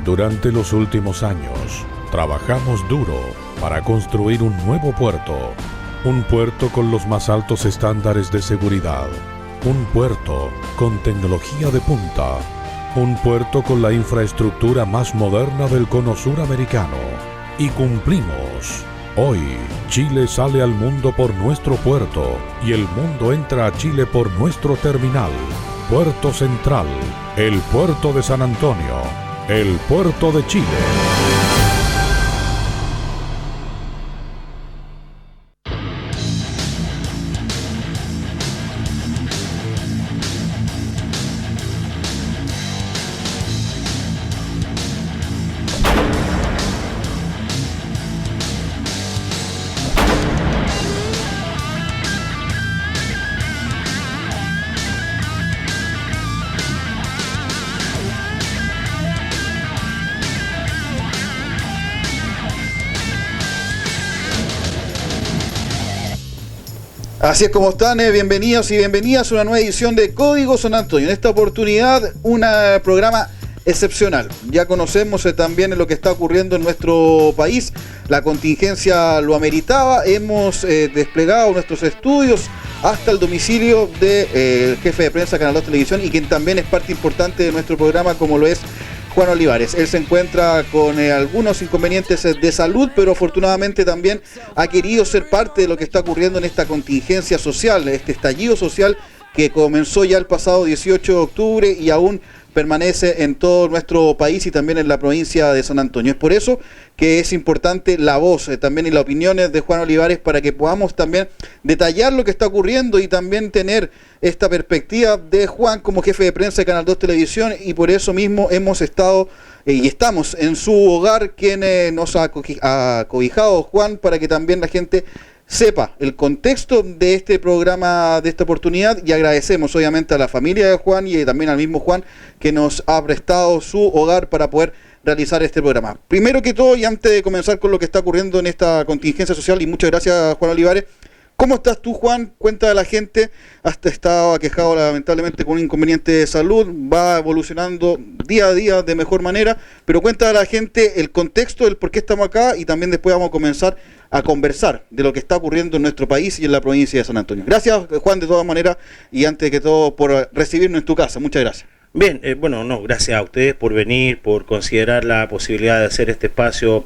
Durante los últimos años, trabajamos duro para construir un nuevo puerto. Un puerto con los más altos estándares de seguridad. Un puerto con tecnología de punta. Un puerto con la infraestructura más moderna del cono suramericano. Y cumplimos. Hoy, Chile sale al mundo por nuestro puerto y el mundo entra a Chile por nuestro terminal. Puerto Central, el puerto de San Antonio, el puerto de Chile. Así es como están, bienvenidos y bienvenidas a una nueva edición de Código San Antonio. En esta oportunidad, un programa excepcional. Ya conocemos también lo que está ocurriendo en nuestro país. La contingencia lo ameritaba. Hemos desplegado nuestros estudios hasta el domicilio del jefe de prensa Canal 2 Televisión y quien también es parte importante de nuestro programa, como lo es Juan Olivares. Él se encuentra con algunos inconvenientes de salud, pero afortunadamente también ha querido ser parte de lo que está ocurriendo en esta contingencia social, este estallido social que comenzó ya el pasado 18 de octubre y aún permanece en todo nuestro país y también en la provincia de San Antonio. Es por eso que es importante la voz también y las opiniones de Juan Olivares para que podamos también detallar lo que está ocurriendo y también tener esta perspectiva de Juan como jefe de prensa de Canal 2 Televisión, y por eso mismo hemos estado y estamos en su hogar, quien nos ha acobijado Juan, para que también la gente sepa el contexto de este programa, de esta oportunidad, y agradecemos obviamente a la familia de Juan y también al mismo Juan que nos ha prestado su hogar para poder realizar este programa. Primero que todo, y antes de comenzar con lo que está ocurriendo en esta contingencia social, y muchas gracias Juan Olivares, ¿cómo estás tú, Juan? Cuenta a la gente, has estado aquejado lamentablemente con un inconveniente de salud, va evolucionando día a día de mejor manera, pero cuenta a la gente el contexto del por qué estamos acá y también después vamos a comenzar a conversar de lo que está ocurriendo en nuestro país y en la provincia de San Antonio. Gracias, Juan, de todas maneras, y antes que todo por recibirnos en tu casa. Muchas gracias. Bien, gracias a ustedes por venir, por considerar la posibilidad de hacer este espacio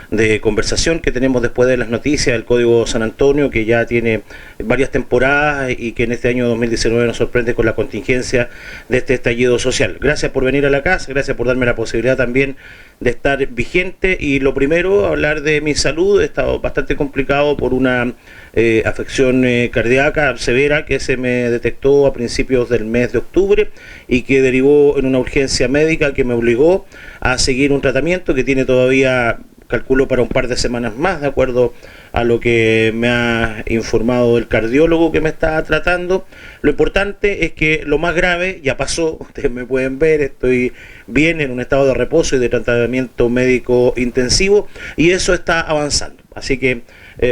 de conversación que tenemos después de las noticias del Código San Antonio, que ya tiene varias temporadas y que en este año 2019 nos sorprende con la contingencia de este estallido social. Gracias por venir a la casa, gracias por darme la posibilidad también de estar vigente. Y lo primero, hablar de mi salud. He estado bastante complicado por una afección cardíaca severa que se me detectó a principios del mes de octubre y que derivó en una urgencia médica que me obligó a seguir un tratamiento que tiene todavía, calculo, para un par de semanas más, de acuerdo a lo que me ha informado el cardiólogo que me está tratando. Lo importante es que lo más grave ya pasó, ustedes me pueden ver, estoy bien en un estado de reposo y de tratamiento médico intensivo, y eso está avanzando. Así que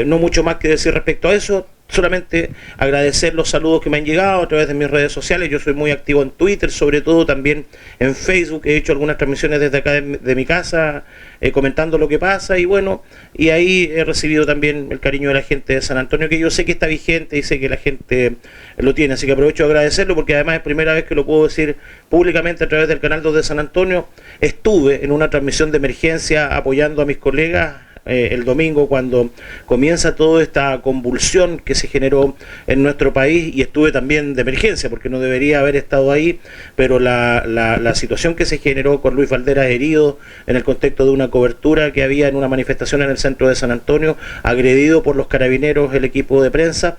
no mucho más que decir respecto a eso. Solamente agradecer los saludos que me han llegado a través de mis redes sociales. Yo soy muy activo en Twitter, sobre todo también en Facebook. He hecho algunas transmisiones desde acá de mi casa, comentando lo que pasa, y ahí he recibido también el cariño de la gente de San Antonio, que yo sé que está vigente y sé que la gente lo tiene. Así que aprovecho de agradecerlo, porque además es primera vez que lo puedo decir públicamente a través del Canal 2 de San Antonio. Estuve en una transmisión de emergencia apoyando a mis colegas el domingo, cuando comienza toda esta convulsión que se generó en nuestro país, y estuve también de emergencia porque no debería haber estado ahí, pero la situación que se generó con Luis Valderas herido en el contexto de una cobertura que había en una manifestación en el centro de San Antonio, agredido por los carabineros, el equipo de prensa,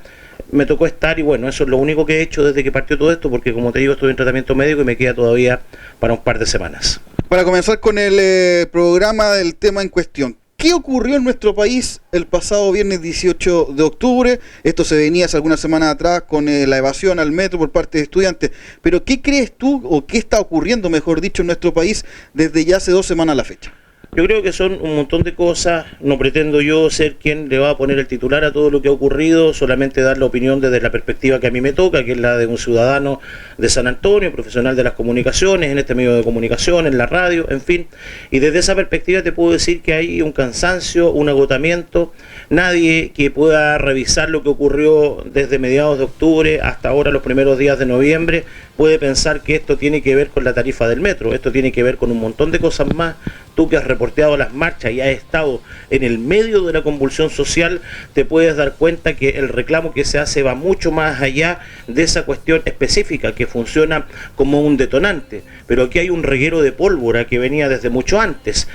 me tocó estar, y eso es lo único que he hecho desde que partió todo esto, porque como te digo, estoy en tratamiento médico y me queda todavía para un par de semanas. Para comenzar con el programa del tema en cuestión, ¿qué ocurrió en nuestro país el pasado viernes 18 de octubre? Esto se venía hace algunas semanas atrás con la evasión al metro por parte de estudiantes. Pero ¿qué crees tú, o qué está ocurriendo, mejor dicho, en nuestro país desde ya hace 2 semanas a la fecha? Yo creo que son un montón de cosas. No pretendo yo ser quien le va a poner el titular a todo lo que ha ocurrido, solamente dar la opinión desde la perspectiva que a mí me toca, que es la de un ciudadano de San Antonio, profesional de las comunicaciones, en este medio de comunicación, en la radio, en fin. Y desde esa perspectiva te puedo decir que hay un cansancio, un agotamiento. Nadie que pueda revisar lo que ocurrió desde mediados de octubre hasta ahora, los primeros días de noviembre, puede pensar que esto tiene que ver con la tarifa del metro. Esto tiene que ver con un montón de cosas más. Tú que has reporteado las marchas y has estado en el medio de la convulsión social, te puedes dar cuenta que el reclamo que se hace va mucho más allá de esa cuestión específica que funciona como un detonante. Pero aquí hay un reguero de pólvora que venía desde mucho antes.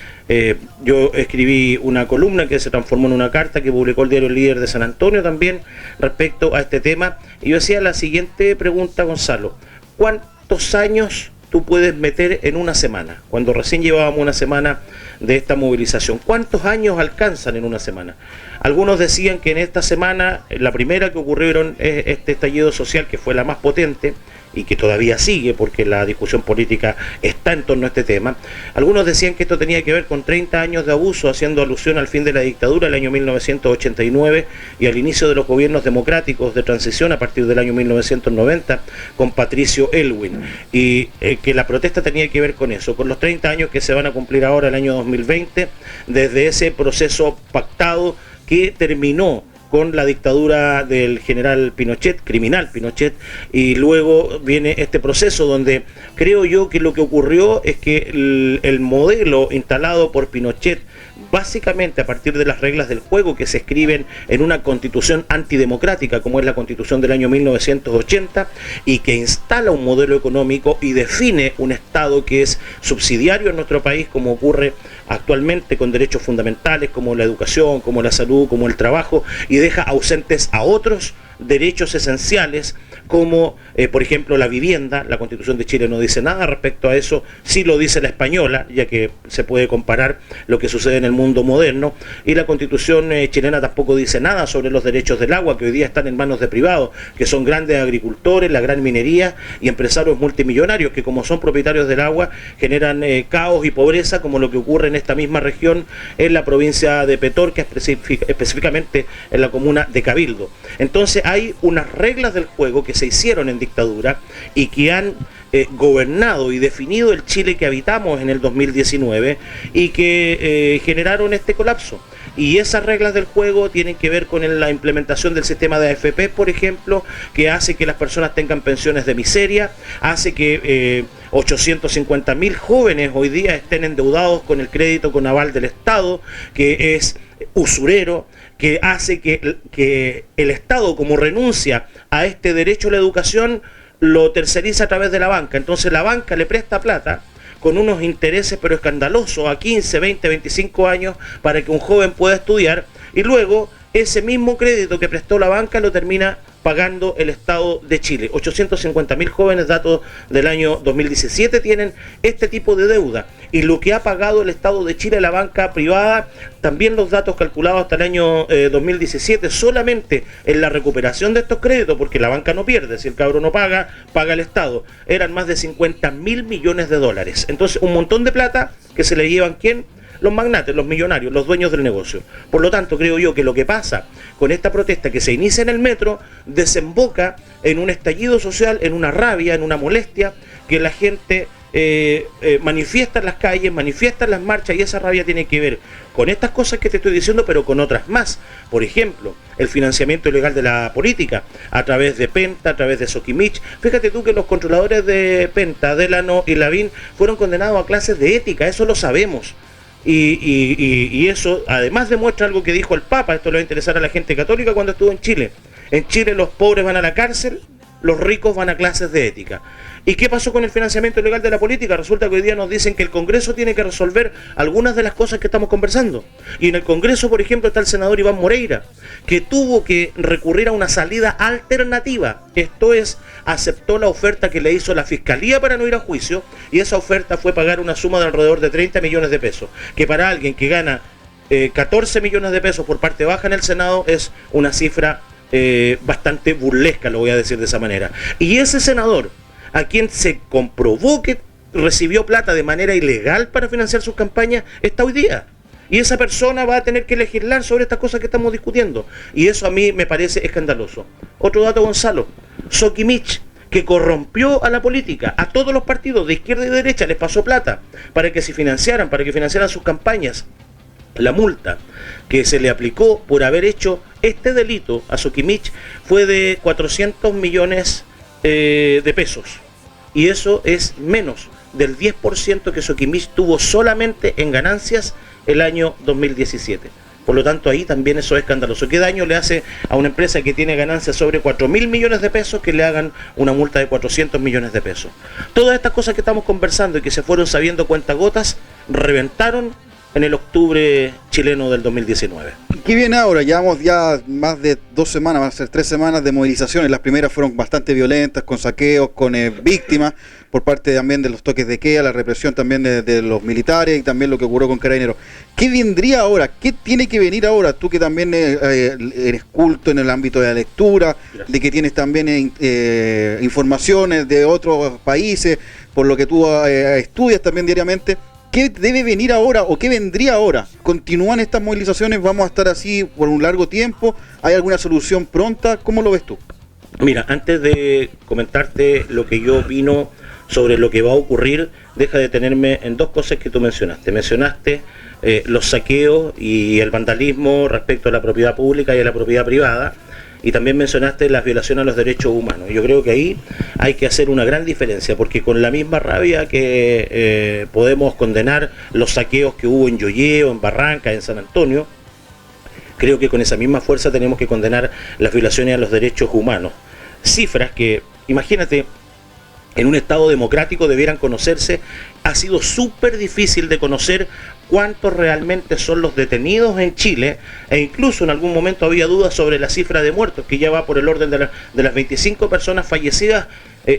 Yo escribí una columna que se transformó en una carta que publicó el diario El Líder de San Antonio también respecto a este tema. Y yo hacía la siguiente pregunta, Gonzalo. ¿Cuántos años tú puedes meter en una semana? Cuando recién llevábamos una semana de esta movilización, ¿cuántos años alcanzan en una semana? Algunos decían que en esta semana, la primera que ocurrieron este estallido social, que fue la más potente y que todavía sigue porque la discusión política está en torno a este tema, algunos decían que esto tenía que ver con 30 años de abuso, haciendo alusión al fin de la dictadura, el año 1989, y al inicio de los gobiernos democráticos de transición a partir del año 1990, con Patricio Aylwin, y que la protesta tenía que ver con eso, con los 30 años que se van a cumplir ahora el año 2020, desde ese proceso pactado que terminó con la dictadura del general Pinochet, criminal Pinochet, y luego viene este proceso donde creo yo que lo que ocurrió es que el modelo instalado por Pinochet, básicamente a partir de las reglas del juego que se escriben en una constitución antidemocrática como es la constitución del año 1980 y que instala un modelo económico y define un Estado que es subsidiario en nuestro país, como ocurre actualmente con derechos fundamentales como la educación, como la salud, como el trabajo, y deja ausentes a otros derechos esenciales como por ejemplo la vivienda. La Constitución de Chile no dice nada respecto a eso, sí lo dice la española, ya que se puede comparar lo que sucede en el mundo moderno, y la Constitución chilena tampoco dice nada sobre los derechos del agua, que hoy día están en manos de privados, que son grandes agricultores, la gran minería y empresarios multimillonarios que, como son propietarios del agua, generan caos y pobreza, como lo que ocurre en esta misma región en la provincia de Petorca, específicamente en la comuna de Cabildo. Entonces hay unas reglas del juego que se hicieron en dictadura y que han gobernado y definido el Chile que habitamos en el 2019 y que generaron este colapso. Y esas reglas del juego tienen que ver con la implementación del sistema de AFP, por ejemplo, que hace que las personas tengan pensiones de miseria, hace que 850.000 jóvenes hoy día estén endeudados con el crédito con aval del Estado, que es usurero, que hace que el Estado, como renuncia a este derecho a la educación, lo terceriza a través de la banca. Entonces la banca le presta plata con unos intereses pero escandalosos a 15, 20, 25 años para que un joven pueda estudiar, y luego ese mismo crédito que prestó la banca lo termina pagando el Estado de Chile. 850.000 jóvenes, datos del año 2017, tienen este tipo de deuda. Y lo que ha pagado el Estado de Chile a la banca privada, también los datos calculados hasta el año 2017, solamente en la recuperación de estos créditos, porque la banca no pierde, si el cabro no paga, paga el Estado, eran más de 50.000 millones de dólares. Entonces, un montón de plata que se le llevan, ¿quién? Los magnates, los millonarios, los dueños del negocio. Por lo tanto, creo yo que lo que pasa con esta protesta que se inicia en el metro desemboca en un estallido social, en una rabia, en una molestia que la gente manifiesta en las calles, manifiesta en las marchas, y esa rabia tiene que ver con estas cosas que te estoy diciendo, pero con otras más. Por ejemplo, el financiamiento ilegal de la política a través de Penta, a través de Soquimich. Fíjate tú que los controladores de Penta, Delano y Lavín fueron condenados a clases de ética, eso lo sabemos. Y eso además demuestra algo que dijo el Papa. Esto le va a interesar a la gente católica cuando estuvo en Chile. En Chile los pobres van a la cárcel, los ricos van a clases de ética. ¿Y qué pasó con el financiamiento ilegal de la política? Resulta que hoy día nos dicen que el Congreso tiene que resolver algunas de las cosas que estamos conversando. Y en el Congreso, por ejemplo, está el senador Iván Moreira, que tuvo que recurrir a una salida alternativa. Esto es, aceptó la oferta que le hizo la Fiscalía para no ir a juicio, y esa oferta fue pagar una suma de alrededor de 30 millones de pesos, que para alguien que gana 14 millones de pesos por parte baja en el Senado es una cifra bastante burlesca, lo voy a decir de esa manera. Y ese senador, a quien se comprobó que recibió plata de manera ilegal para financiar sus campañas está hoy día. Y esa persona va a tener que legislar sobre estas cosas que estamos discutiendo. Y eso a mí me parece escandaloso. Otro dato, Gonzalo. Sokimich, que corrompió a la política, a todos los partidos de izquierda y de derecha, les pasó plata para que se financiaran, para que financiaran sus campañas. La multa que se le aplicó por haber hecho este delito a Sokimich fue de 400 millones de pesos. Y eso es menos del 10% que Sokimich tuvo solamente en ganancias el año 2017. Por lo tanto, ahí también eso es escandaloso. ¿Qué daño le hace a una empresa que tiene ganancias sobre 4.000 millones de pesos que le hagan una multa de 400 millones de pesos? Todas estas cosas que estamos conversando y que se fueron sabiendo cuentagotas, reventaron en el octubre chileno del 2019. ¿Qué viene ahora? Llevamos ya más de 2 semanas, van a ser 3 semanas de movilizaciones. Las primeras fueron bastante violentas, con saqueos, con víctimas, por parte también de los toques de queda, la represión también de los militares y también lo que ocurrió con Carabineros. ¿Qué vendría ahora? ¿Qué tiene que venir ahora? Tú que también eres culto en el ámbito de la lectura, gracias, de que tienes también informaciones de otros países, por lo que tú estudias también diariamente. ¿Qué debe venir ahora o qué vendría ahora? ¿Continúan estas movilizaciones? ¿Vamos a estar así por un largo tiempo? ¿Hay alguna solución pronta? ¿Cómo lo ves tú? Mira, antes de comentarte lo que yo opino sobre lo que va a ocurrir, deja de detenerme en 2 cosas que tú mencionaste. Mencionaste los saqueos y el vandalismo respecto a la propiedad pública y a la propiedad privada. Y también mencionaste las violaciones a los derechos humanos. Yo creo que ahí hay que hacer una gran diferencia, porque con la misma rabia que podemos condenar los saqueos que hubo en Yoyeo, en Barranca, en San Antonio, creo que con esa misma fuerza tenemos que condenar las violaciones a los derechos humanos. Cifras que, imagínate, en un Estado democrático debieran conocerse. Ha sido súper difícil de conocer cuántos realmente son los detenidos en Chile, e incluso en algún momento había dudas sobre la cifra de muertos, que ya va por el orden de las 25 personas fallecidas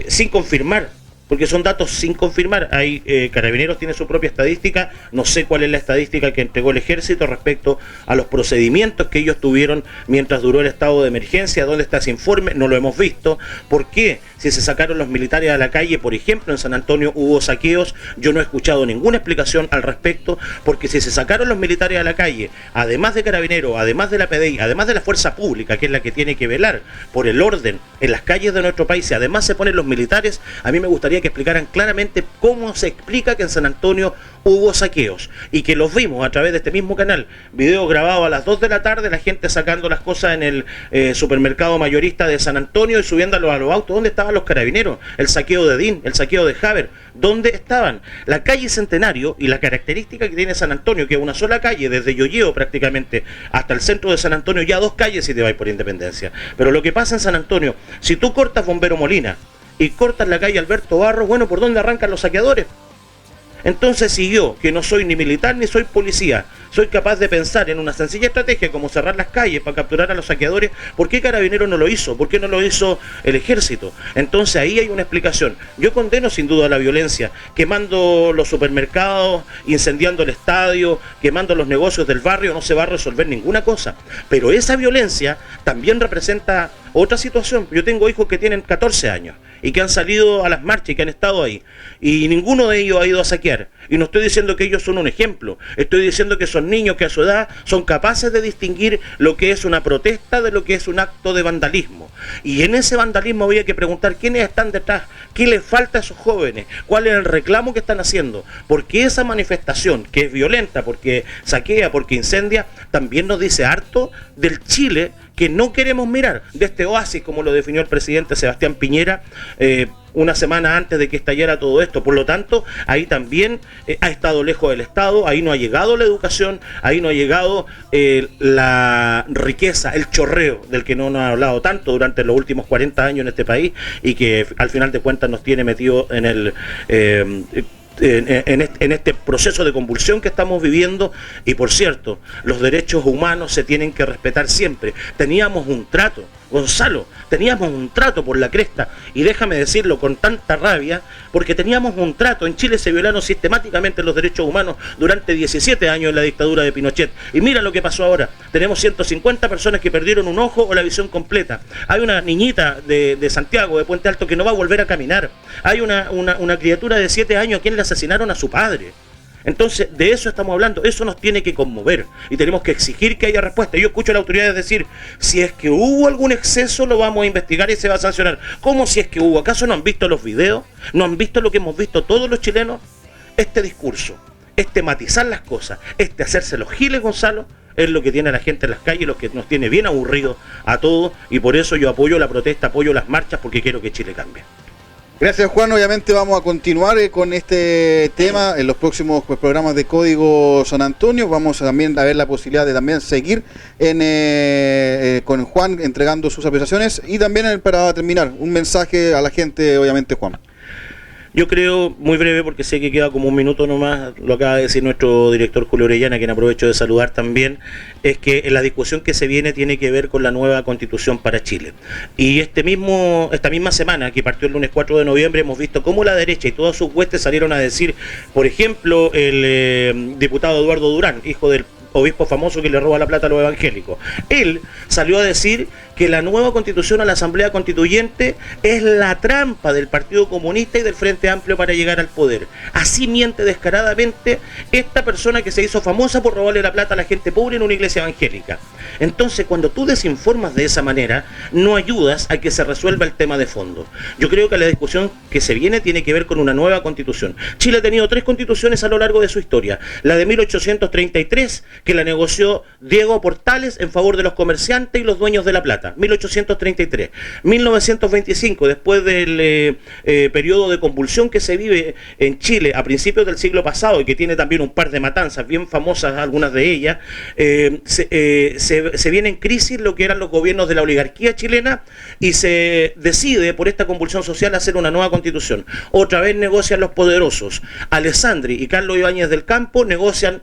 sin confirmar, porque son datos sin confirmar. Hay Carabineros tiene su propia estadística, no sé cuál es la estadística que entregó el Ejército respecto a los procedimientos que ellos tuvieron mientras duró el estado de emergencia. ¿Dónde está ese informe? No lo hemos visto. ¿Por qué? Si se sacaron los militares a la calle, por ejemplo, en San Antonio hubo saqueos, yo no he escuchado ninguna explicación al respecto, porque si se sacaron los militares a la calle, además de Carabineros, además de la PDI, además de la fuerza pública, que es la que tiene que velar por el orden en las calles de nuestro país, y además se ponen los militares, a mí me gustaría que explicaran claramente cómo se explica que en San Antonio hubo saqueos, y que los vimos a través de este mismo canal, video grabado a las 2 de la tarde, la gente sacando las cosas en el supermercado mayorista de San Antonio y subiéndolos a los autos. ¿Dónde estaban los Carabineros? El saqueo de DIN, el saqueo de Haber, ¿dónde estaban? La calle Centenario, y la característica que tiene San Antonio, que es una sola calle, desde Yoyeo prácticamente hasta el centro de San Antonio, ya 2 calles si te vas por Independencia. Pero lo que pasa en San Antonio, si tú cortas Bombero Molina y cortas la calle Alberto Barros, bueno, ¿por dónde arrancan los saqueadores? Entonces, si yo, que no soy ni militar ni soy policía, soy capaz de pensar en una sencilla estrategia como cerrar las calles para capturar a los saqueadores, ¿por qué Carabineros no lo hizo? ¿Por qué no lo hizo el Ejército? Entonces ahí hay una explicación. Yo condeno sin duda la violencia, quemando los supermercados, incendiando el estadio, quemando los negocios del barrio, no se va a resolver ninguna cosa. Pero esa violencia también representa otra situación. Yo tengo hijos que tienen 14 años y que han salido a las marchas y que han estado ahí, y ninguno de ellos ha ido a saquear. Y no estoy diciendo que ellos son un ejemplo, estoy diciendo que son niños que a su edad son capaces de distinguir lo que es una protesta de lo que es un acto de vandalismo. Y en ese vandalismo había que preguntar quiénes están detrás, qué les falta a esos jóvenes, cuál es el reclamo que están haciendo, porque esa manifestación, que es violenta, porque saquea, porque incendia, también nos dice harto del Chile que no queremos mirar, de este oasis, como lo definió el presidente Sebastián Piñera una semana antes de que estallara todo esto. Por lo tanto, ahí también ha estado lejos del Estado, ahí no ha llegado la educación, ahí no ha llegado la riqueza, el chorreo del que no nos ha hablado tanto durante los últimos 40 años en este país, y que al final de cuentas nos tiene metido en en este proceso de convulsión que estamos viviendo. Y por cierto, los derechos humanos se tienen que respetar siempre. Teníamos un trato, Gonzalo, teníamos un trato por la cresta, y déjame decirlo con tanta rabia, porque teníamos un trato. En Chile se violaron sistemáticamente los derechos humanos durante 17 años en la dictadura de Pinochet, y mira lo que pasó ahora. Tenemos 150 personas que perdieron un ojo o la visión completa. Hay una niñita de Santiago, de Puente Alto, que no va a volver a caminar. Hay una criatura de 7 años a quien le asesinaron a su padre. Entonces, de eso estamos hablando. Eso nos tiene que conmover y tenemos que exigir que haya respuesta. Yo escucho a las autoridades decir, si es que hubo algún exceso, lo vamos a investigar y se va a sancionar. ¿Cómo si es que hubo? ¿Acaso no han visto los videos? ¿No han visto lo que hemos visto todos los chilenos? Este discurso, este matizar las cosas, este hacerse los giles, Gonzalo, es lo que tiene a la gente en las calles, lo que nos tiene bien aburridos a todos, y por eso yo apoyo la protesta, apoyo las marchas, porque quiero que Chile cambie. Gracias, Juan. Obviamente vamos a continuar con este tema en los próximos programas de Código San Antonio. Vamos también a ver la posibilidad de también seguir con Juan entregando sus apreciaciones. Y también para terminar, un mensaje a la gente, obviamente, Juan. Yo creo, muy breve, porque sé que queda como un minuto nomás, lo acaba de decir nuestro director Julio Orellana, a quien aprovecho de saludar también, es que la discusión que se viene tiene que ver con la nueva Constitución para Chile. Y esta misma semana, que partió el lunes 4 de noviembre, hemos visto cómo la derecha y todas sus huestes salieron a decir, por ejemplo, el diputado Eduardo Durán, hijo del obispo famoso que le roba la plata a los evangélicos. Él salió a decir que la nueva constitución a la Asamblea Constituyente es la trampa del Partido Comunista y del Frente Amplio para llegar al poder. Así miente descaradamente esta persona que se hizo famosa por robarle la plata a la gente pobre en una iglesia evangélica. Entonces, cuando tú desinformas de esa manera, no ayudas a que se resuelva el tema de fondo. Yo creo que la discusión que se viene tiene que ver con una nueva constitución. Chile ha tenido 3 constituciones a lo largo de su historia. La de 1833, que la negoció Diego Portales en favor de los comerciantes y los dueños de la plata, 1833. 1925, después del periodo de convulsión que se vive en Chile a principios del siglo pasado y que tiene también un par de matanzas bien famosas, algunas de ellas, se viene en crisis lo que eran los gobiernos de la oligarquía chilena y se decide por esta convulsión social hacer una nueva constitución. Otra vez negocian los poderosos. Alessandri y Carlos Ibáñez del Campo negocian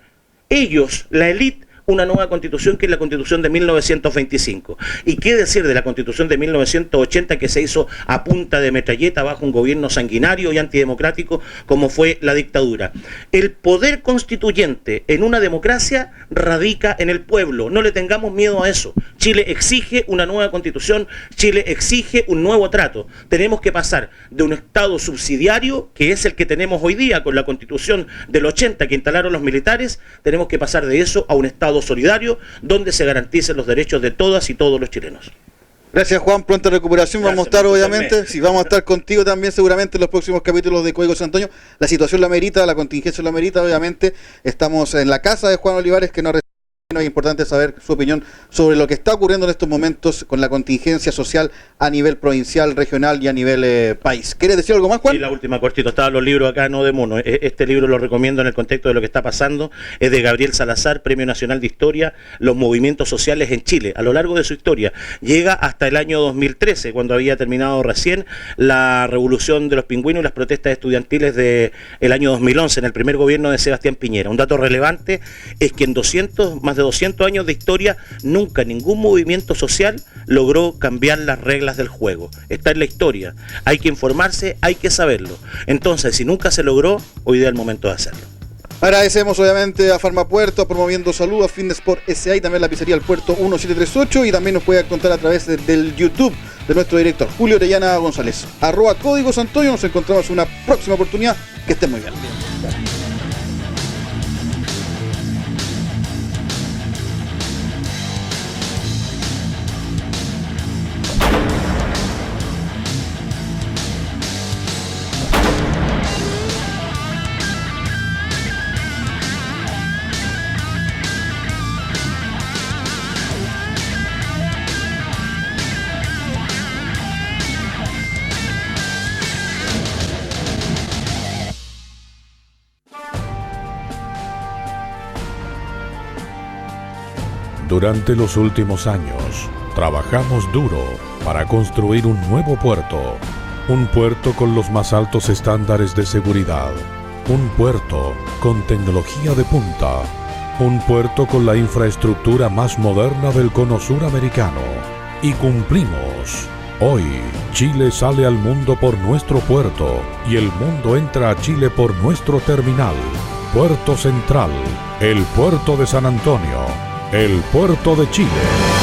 ellos, la élite, una nueva constitución que es la constitución de 1925. ¿Y qué decir de la constitución de 1980 que se hizo a punta de metralleta bajo un gobierno sanguinario y antidemocrático como fue la dictadura? El poder constituyente en una democracia radica en el pueblo. No le tengamos miedo a eso. Chile exige una nueva constitución, Chile exige un nuevo trato. Tenemos que pasar de un Estado subsidiario, que es el que tenemos hoy día con la constitución del 80 que instalaron los militares, tenemos que pasar de eso a un Estado solidario donde se garanticen los derechos de todas y todos los chilenos. Gracias, Juan, pronta recuperación. Gracias, vamos a estar obviamente, sí, vamos a estar contigo también seguramente en los próximos capítulos de Código San Antonio. La situación la merita, la contingencia la merita, obviamente. Estamos en la casa de Juan Olivares, que nos recibe. Es importante saber su opinión sobre lo que está ocurriendo en estos momentos con la contingencia social a nivel provincial, regional y a nivel país. ¿Quieres decir algo más, Juan? Sí, la última cortita. Estaban los libros acá, no de mono. Este libro lo recomiendo en el contexto de lo que está pasando. Es de Gabriel Salazar, Premio Nacional de Historia, los movimientos sociales en Chile. A lo largo de su historia, llega hasta el año 2013, cuando había terminado recién la revolución de los pingüinos y las protestas estudiantiles del año 2011, en el primer gobierno de Sebastián Piñera. Un dato relevante es que en más de 200 años de historia, nunca ningún movimiento social logró cambiar las reglas del juego. Está en la historia. Hay que informarse, hay que saberlo. Entonces, si nunca se logró, hoy día es el momento de hacerlo. Agradecemos obviamente a Farmapuerto, a Promoviendo Salud, a Fitness Sport S.A. y también la pizzería El Puerto 1738, y también nos puede contar a través del YouTube de nuestro director Julio Orellana González. @Código San Antonio. Nos encontramos en una próxima oportunidad. Que estén muy bien. Durante los últimos años, trabajamos duro para construir un nuevo puerto, un puerto con los más altos estándares de seguridad, Un puerto con tecnología de punta. Un puerto con la infraestructura más moderna del cono suramericano. Y cumplimos. Hoy, Chile sale al mundo por nuestro puerto y el mundo entra a Chile por nuestro terminal. Puerto Central, el puerto de San Antonio, el puerto de Chile.